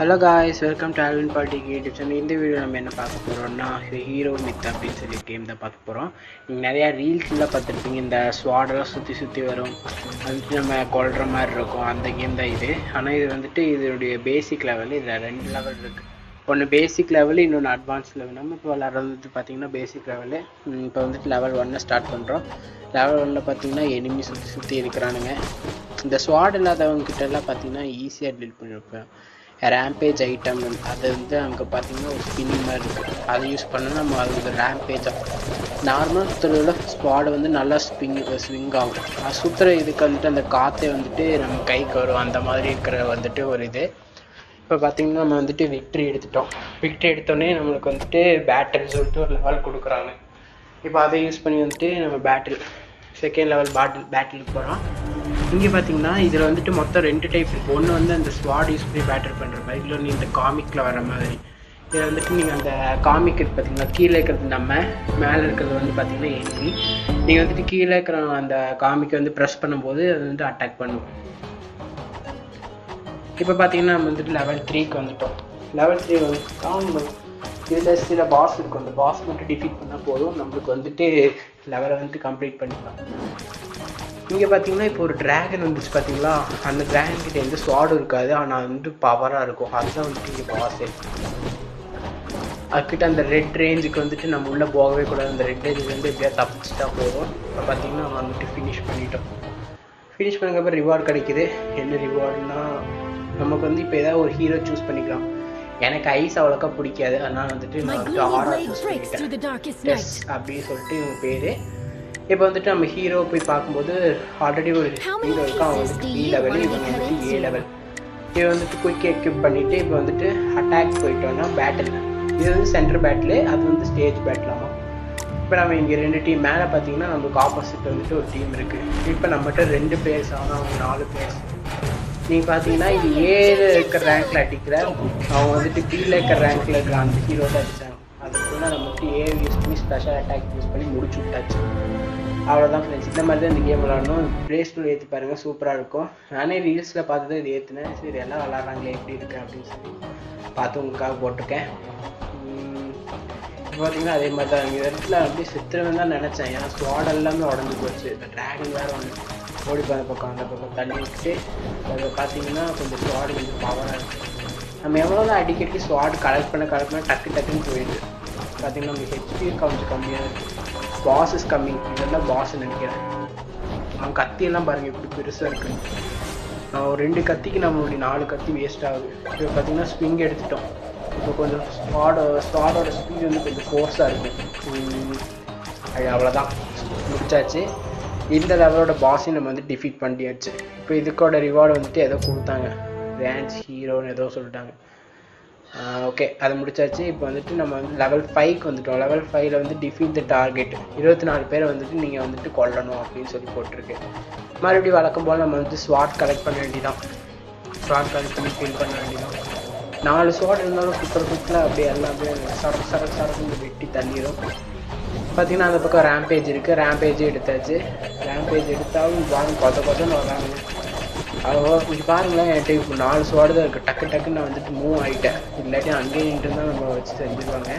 Hello guys, welcome to Alvin party creatives. இந்த video நம்ம என்ன பார்க்க போகிறோம்னா ஹீரோ மித் அப்படின்னு சொல்லி கேம் தான் பார்க்க போகிறோம். நீங்கள் நிறையா ரீல்ஸ்லாம் பார்த்துருப்பீங்க, இந்த ஸ்வாடெல்லாம் சுற்றி வரும், வந்துட்டு நம்ம கொள்கிற மாதிரி இருக்கும். அந்த கேம் தான் இது. ஆனால் இது வந்துட்டு இதனுடைய பேசிக் லெவல், இதில் 2 லெவல் இருக்குது. ஒன்று பேசிக் லெவலு, இன்னொன்று அட்வான்ஸ் லெவல். நம்ம இப்போ விளாட்றது பார்த்திங்கன்னா பேசிக் லெவலு. இப்போ வந்துட்டு லெவல் 1 ஸ்டார்ட் பண்ணுறோம். லெவல் 1 பார்த்திங்கன்னா எனிமி சுற்றி இருக்கிறானுங்க. இந்த ஸ்வாட் இல்லாதவங்ககிட்டலாம் பார்த்திங்கன்னா ஈஸியாக டீல் பண்ணியிருப்பேன். ரேம்பேஜ் ஐட்டம் அது வந்து அங்கே பார்த்தீங்கன்னா ஒரு ஸ்பின்னிங் மாதிரி இருக்குது. அதை யூஸ் பண்ணால் நம்ம அது ரேம்பேஜாக நார்மல் சுற்றுறதுல ஸ்குவாடு வந்து நல்லா ஸ்விங் ஆகும். அது சுற்றுற இதுக்கு வந்துட்டு அந்த காற்றை வந்துட்டு நம்ம கைக்கு வரும். அந்த மாதிரி இருக்கிற வந்துட்டு ஒரு இது. இப்போ பார்த்திங்கன்னா நம்ம வந்துட்டு விக்ட்ரி எடுத்துட்டோம். விக்ட்ரி எடுத்தோடனே நம்மளுக்கு வந்துட்டு பேட்டில் சொல்லிட்டு ஒரு லெவல் கொடுக்குறாங்க. இப்போ அதை யூஸ் பண்ணி வந்துட்டு நம்ம செகண்ட் லெவல் பேட்டிலுக்கு போகிறோம். இங்கே பார்த்தீங்கன்னா இதில் வந்துட்டு மொத்தம் 2 டைப் இருக்குது. ஒன்று வந்து அந்த ஸ்வாட் யூஸ் பண்ணி பேட்டில் பண்ணுற மாதிரி, இல்லை இந்த காமிக்கில் வர மாதிரி. இதில் வந்துட்டு நீங்கள் அந்த காமிக் இருக்குது பார்த்தீங்கன்னா, கீழே இருக்கிறது நம்ம, மேலே இருக்கிறது வந்து பார்த்தீங்கன்னா எனிமி. நீங்கள் வந்துட்டு கீழே இருக்கிற அந்த காமிக்கை வந்து ப்ரெஸ் பண்ணும்போது அது வந்து அட்டாக் பண்ணும். இப்போ பார்த்தீங்கன்னா நம்ம வந்துட்டு லெவல் 3க்கு வந்துட்டோம். லெவல் 3 வந்து இதில் சில பாஸ் இருக்கும். அந்த பாஸ் மட்டும் டிஃபீட் பண்ணால் போதும், நம்மளுக்கு வந்துட்டு லெவலை வந்துட்டு கம்ப்ளீட் பண்ணிக்கலாம். இங்கே பார்த்தீங்கன்னா இப்போ ஒரு ட்ராகன் வந்துச்சு பார்த்தீங்களா, அந்த ட்ராகன் கிட்ட எந்த ஸ்வாடும் இருக்காது, ஆனால் வந்துட்டு பவராக இருக்கும். அதுதான் வந்துட்டு இங்கே பாஸே. அதுக்கிட்ட அந்த ரெட் ரேஞ்சுக்கு வந்துட்டு நம்ம உள்ளே போகவே கூடாது. அந்த ரெட் ரேஞ்சுக்கு எப்படியா தப்பிச்சுட்டா போதும். இப்போ பார்த்தீங்கன்னா நம்ம வந்துட்டு ஃபினிஷ் பண்ணிட்டோம். ஃபினிஷ் பண்ணதுக்கப்புறம் ரிவார்டு கிடைக்கிது. என்ன ரிவார்டுனா, நமக்கு வந்து இப்போ ஏதாவது ஒரு ஹீரோ சூஸ் பண்ணிக்கலாம். எனக்கு ஐஸ் அவ்வளோக்கா பிடிக்காது, அதனால் வந்துட்டு நான் வந்துட்டு ஆரா சூஸ் பண்ணிக்கிட்டேன். எஸ் அப்படின்னு சொல்லிட்டு இவங்க பேர். இப்போ வந்துட்டு நம்ம ஹீரோ போய் பார்க்கும்போது ஆல்ரெடி ஒரு ஹீரோ இருக்கும். அவன் வந்துட்டு B லெவலு, இவங்க வந்துட்டு A லெவல். இவன் வந்துட்டு குயிக் எக்யூப் பண்ணிவிட்டு இப்போ வந்துட்டு அட்டாக் போயிட்டோன்னா பேட்டில். இது வந்து சென்டர் பேட்டிலு, அது வந்து ஸ்டேஜ் பேட்டிலாமா. இப்போ நம்ம இங்கே 2 டீம் மேலே பார்த்தீங்கன்னா நம்மளுக்கு ஆப்போசிட் வந்துட்டு ஒரு டீம் இருக்குது. இப்போ நம்மகிட்ட 2 பிளேயர்ஸ், ஆனால் அவங்க 4 பிளேயர்ஸ். நீங்கள் பார்த்தீங்கன்னா இது Aல இருக்கிற ரேங்க்கில் அடிக்கிற, அவங்க வந்துட்டு Bல இருக்கிற ரேங்க்கில் இருக்கிற அந்த ஹீரோ தான் அடித்தாங்க. அதுக்குள்ள நம்ம வந்துட்டு A யூஸ் பண்ணி ஸ்பெஷல் அட்டாக் யூஸ் பண்ணி முடிச்சு விட்டாச்சு. அவ்வளோதான் ஃப்ரெண்ட்ஸ். இந்த மாதிரி தான் இந்த கேம் விளாடணும். ப்ளே ஸ்டோர் ஏற்றி பாருங்கள், சூப்பராக இருக்கும். நானே ரீல்ஸில் பார்த்து தான் இது ஏற்றினேன். சரி எல்லாம் விளாட்றாங்களே எப்படி இருக்குது அப்படின்னு சொல்லி பார்த்து உங்களுக்காக போட்டிருக்கேன். இப்போ பார்த்தீங்கன்னா அதே மாதிரி தான் இந்த இடத்துல அப்படியே சித்திரம்னு தான் நினச்சேன். ஏன்னா ஸ்வாட் எல்லாமே உடஞ்சி போச்சு. இந்த ட்ராகன் வேறு ஒன்று ஓடி போகிற பக்கம் அந்த பக்கம் தள்ளி விட்டுட்டு அதை பார்த்தீங்கன்னா கொஞ்சம் ஸ்வாடு கொஞ்சம் பவராக இருக்குது. நம்ம எவ்வளோ தான் அடிக்கடி ஸ்வாட் கலெக்ட் பண்ண டக்குன்னு போயிடுது. பார்த்தீங்கன்னா நம்ம ஹெச்பி கொஞ்சம் கம்மியாக இருக்குது. Boss is coming. இதெல்லாம் பாஸ் நினைக்கிறேன். அவன் கத்தியெல்லாம் பாருங்கள் எப்படி பெருசாக இருக்குன்னு. ஒரு 2 கத்திக்கு நம்மளுடைய 4 கத்தி வேஸ்ட் ஆகுது. இப்போ பார்த்தீங்கன்னா ஸ்விங் எடுத்துட்டோம். இப்போ கொஞ்சம் ஸ்வாடோட ஸ்பீட் வந்து கொஞ்சம் ஃபோர்ஸாக இருக்குது. அது அவ்வளோதான், முடிச்சாச்சு. இந்த லெவலோட பாஸையும் நம்ம வந்து டிஃபீட் பண்ணியாச்சு. இப்போ இதுக்கோட ரிவார்டு வந்துட்டு ஏதோ கொடுத்தாங்க, ரேஞ்ச் ஹீரோன்னு ஏதோ சொல்லிட்டாங்க. ஓகே, அது முடிச்சாச்சு. இப்போ வந்துட்டு நம்ம வந்து லெவல் 5க்கு வந்துட்டோம். லெவல் 5ல் வந்து டிஃபீட் த டார்கெட், 24 பேரை வந்துட்டு நீங்கள் வந்துட்டு கொல்லணும் அப்படின்னு சொல்லி போட்டிருக்கு. மறுபடியும் வழக்கம் போல் நம்ம வந்து ஸ்வாட் கலெக்ட் பண்ண வேண்டியதான். ஸ்வாட் கலெக்ட் பண்ணி ஃபில் பண்ண வேண்டியதான். 4 ஸ்வாட் இருந்தாலும் சுற்றுல அப்படியே எல்லாமே சரக்கு வெட்டி தள்ளிடும். பார்த்தீங்கன்னா அந்த பக்கம் ரேம்பேஜ் இருக்குது. ரேம்பேஜ் எடுத்தாச்சு. ரேம்பேஜ் எடுத்தாலும் கொதன்னு வராங்க. இது பாருங்களேன், என்கிட்ட இப்போ 4 ஸ்வாடு தான் இருக்குது. டக்குன்னு நான் வந்துட்டு மூவ் ஆகிட்டேன். இல்லாட்டி அங்கேயே நின்று தான் நம்ம வச்சு செஞ்சுருவாங்க.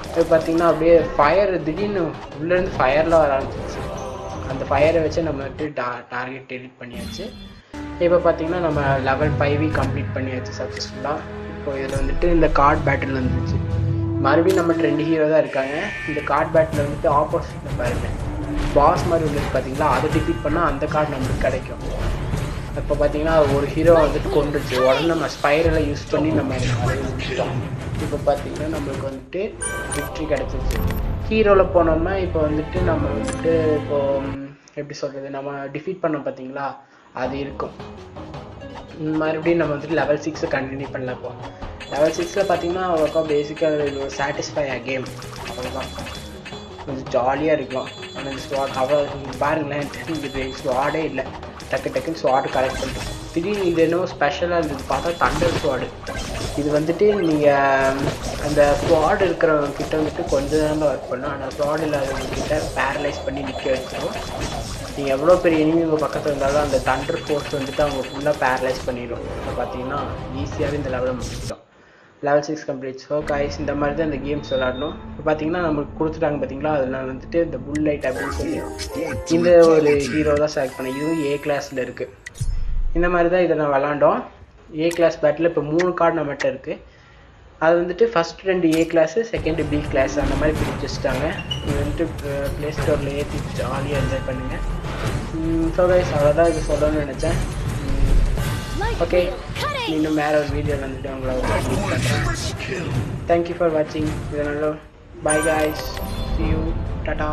இப்போ பார்த்தீங்கன்னா அப்படியே ஃபயர் திடீர்னு உள்ளேருந்து ஃபயர்லாம் வர ஆரம்பிச்சிச்சு. அந்த ஃபயரை வச்சு நம்ம வந்துட்டு டார்கெட் டெலிட் பண்ணியாச்சு. இப்போ பார்த்தீங்கன்னா நம்ம லெவல் 5 கம்ப்ளீட் பண்ணியாச்சு சக்ஸஸ்ஃபுல்லாக. இப்போ இதில் வந்துட்டு இந்த கார்ட் பேட்டில் வந்துச்சு. மறுபடியும் நம்மகிட்ட 2 ஹீரோ தான் இருக்காங்க. இந்த கார்ட் பேட்டில் வந்துட்டு ஆப்போசிட்டில் பாருங்கள் பாஸ் மாதிரி உள்ளது பார்த்தீங்களா, அதை டிஃபீட் பண்ணால் அந்த கார்டு நம்மளுக்கு கிடைக்கும். இப்போ பார்த்தீங்கன்னா ஒரு ஹீரோ வந்துட்டு கொண்டுச்சு. உடனே நம்ம ஸ்பைரலை யூஸ் பண்ணி நம்ம அதை முடிச்சிட்டோம். இப்போ பார்த்தீங்கன்னா நம்மளுக்கு வந்துட்டு விக்ட்ரி கிடச்சிருச்சு. ஹீரோவில் போனோம்னா இப்போ வந்துட்டு நம்ம வந்துட்டு இப்போது எப்படி சொல்கிறது, நம்ம டிஃபீட் பண்ணோம் பார்த்தீங்களா, அது இருக்கும். மறுபடியும் நம்ம வந்துட்டு லெவல் 6 கண்டினியூ பண்ணலாம். இப்போ லெவல் 6ல் பார்த்தீங்கன்னா அவ்வளோக்கா பேசிக்காக இது சாட்டிஸ்ஃபை கேம், அவ்வளோதான். கொஞ்சம் ஜாலியாக இருக்கலாம். ஆனால் இந்த ஸ்வாட் அவ்வளோ பாருங்களேன், இது ஸ்வாடே இல்லை. டக்குன்னு ஸ்வாடு கலெக்ட் பண்ணிட்டு திடீர்னு இது என்னவோ ஸ்பெஷலாக இருந்தது. பார்த்தா தண்டர் ஸ்வாடு. இது வந்துட்டு நீங்கள் அந்த ஸ்வாட் இருக்கிறவங்க கிட்ட வந்துட்டு கொஞ்சம் நேரம் தான் ஒர்க் பண்ணும். ஆனால் ஸ்வாட் இல்லாதவங்க கிட்ட பேரலைஸ் பண்ணி நிற்க வச்சிடும். நீங்கள் எவ்வளோ பெரிய எனிமி உங்கள் பக்கத்தில் இருந்தாலும் அந்த தண்டர் ஃபோர்ஸ் வந்துட்டு அவங்க ஃபுல்லாக பேரலைஸ் பண்ணிடும். இப்போ பார்த்தீங்கன்னா ஈஸியாகவே இந்த லெவலை முடிச்சிட்டோம். level 6 complete. ஸோ கைஸ் இந்த மாதிரி தான் இந்த கேம்ஸ் விளாடணும். இப்போ பார்த்தீங்கன்னா நம்மளுக்கு கொடுத்துட்டாங்க பார்த்தீங்களா, அதில் நான் வந்துட்டு இந்த புல்லைட் அப்படின்னு சொல்லி இந்த ஒரு ஹீரோ தான் செலக்ட் பண்ணேன். இதுவும் ஏ கிளாஸில் இருக்குது. இந்த மாதிரி தான் இதை நான் விளாண்டோம். ஏ கிளாஸ் பேட்டில் இப்போ 3 கார்டு நம்மகிட்ட இருக்குது. அது வந்துட்டு first 2 A class, second B class அந்த மாதிரி பிரித்து வச்சுட்டாங்க. இது வந்துட்டு ப்ளே ஸ்டோரில் ஏற்றி ஜாலியாக என்ஜாய் பண்ணுங்கள். ஸோ கைஸ் அவ்வளோதான் இது சொல்லணும்னு நினச்சேன். ஓகே, இன்னும் வேறு ஒரு வீடியோ வந்துட்டு உங்களை மீட் பண்ணுறேன். தேங்க்யூ ஃபார் வாட்சிங். இது நல்ல bye guys, see you, Tata.